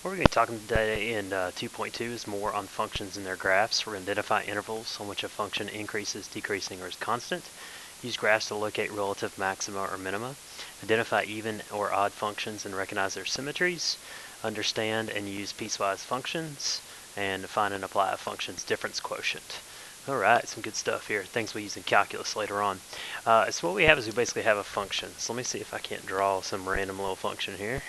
What we're going to be talking today in 2.2 is more on functions and their graphs. We're going to identify intervals on which a function increases, decreasing, or is constant. Use graphs to locate relative maxima or minima. Identify even or odd functions and recognize their symmetries. Understand and use piecewise functions. And find and apply a function's difference quotient. Alright, some good stuff here. Things we'll use in calculus later on. So what we have is we basically have a function. So let me see if I can't draw some random little function here.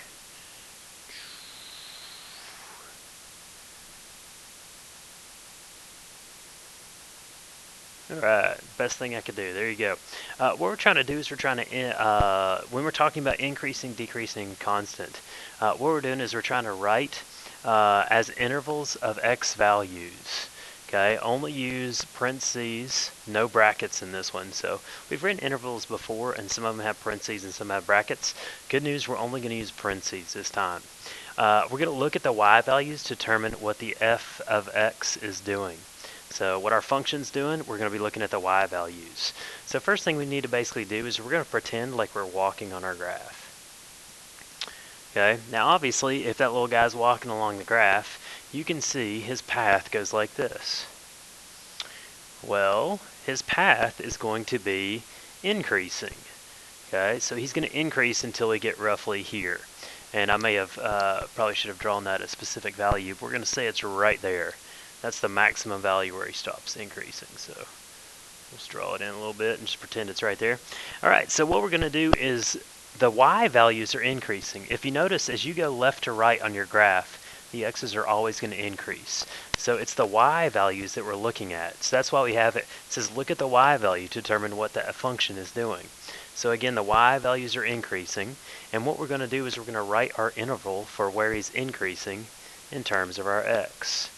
Alright, best thing I could do. There you go. What we're trying to do is we're trying to, when we're talking about increasing, decreasing, constant, what we're doing is we're trying to write as intervals of x values. Okay, only use parentheses, no brackets in this one. So we've written intervals before, and some of them have parentheses and some have brackets. Good news, we're only going to use parentheses this time. We're going to look at the y values to determine what the f of x is doing. So what our function's doing, we're going to be looking at the y values. So first thing we need to basically do is we're going to pretend like we're walking on our graph. Okay, now obviously if that little guy's walking along the graph, you can see his path goes like this. Well, his path is going to be increasing. Okay, so he's going to increase until we get roughly here. And I may have, probably should have drawn that at a specific value, but we're going to say it's right there. That's the maximum value where he stops increasing. So let's draw it in a little bit and just pretend it's right there. All right, so what we're going to do is the y values are increasing. If you notice, as you go left to right on your graph, the x's are always going to increase. So it's the y values that we're looking at. So that's why we have it. It says look at the y value to determine what that function is doing. So again, the y values are increasing. And what we're going to do is we're going to write our interval for where he's increasing in terms of our x.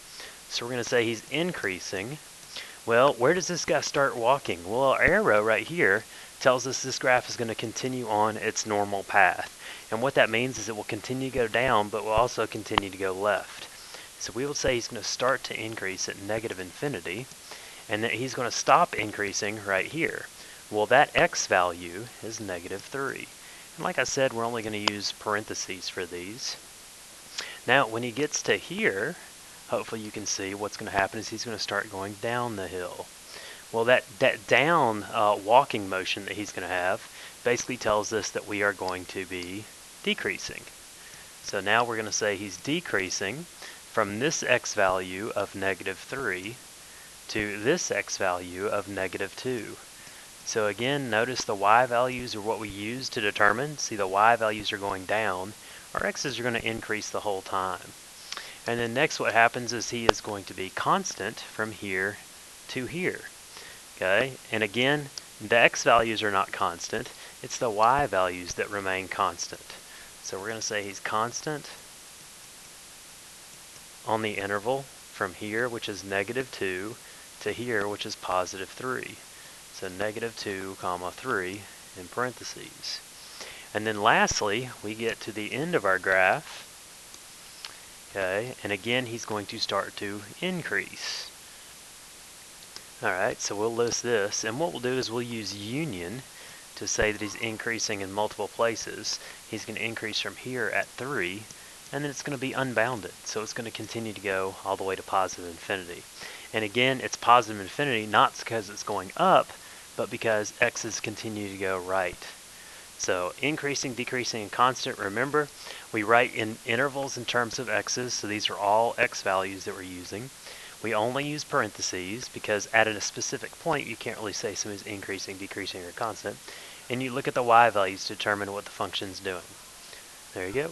So we're going to say he's increasing. Well, where does this guy start walking? Well, our arrow right here tells us this graph is going to continue on its normal path. And what that means is it will continue to go down, but will also continue to go left. So we will say he's going to start to increase at negative infinity, and that he's going to stop increasing right here. Well, that x value is negative 3. And like I said, we're only going to use parentheses for these. Now, when he gets to here, hopefully you can see what's going to happen is he's going to start going down the hill. Well, that down walking motion that he's going to have basically tells us that we are going to be decreasing. So now we're going to say he's decreasing from this x value of negative 3 to this x value of negative 2. So again, notice the y values are what we use to determine. See, the y values are going down. Our x's are going to increase the whole time. And then next what happens is he is going to be constant from here to here. Okay, and again, the x values are not constant. It's the y values that remain constant. So we're going to say he's constant on the interval from here, which is negative 2, to here, which is positive 3. So negative 2, comma 3 in parentheses. And then lastly, we get to the end of our graph. Okay, and again, he's going to start to increase. Alright, so we'll list this, and what we'll do is we'll use union to say that he's increasing in multiple places. He's going to increase from here at 3, and then it's going to be unbounded, so it's going to continue to go all the way to positive infinity. And again, it's positive infinity not because it's going up, but because x's continue to go right. So increasing, decreasing, and constant, remember, we write in intervals in terms of x's, so these are all x values that we're using. We only use parentheses because at a specific point you can't really say something's increasing, decreasing, or constant. And you look at the y values to determine what the function's doing. There you go.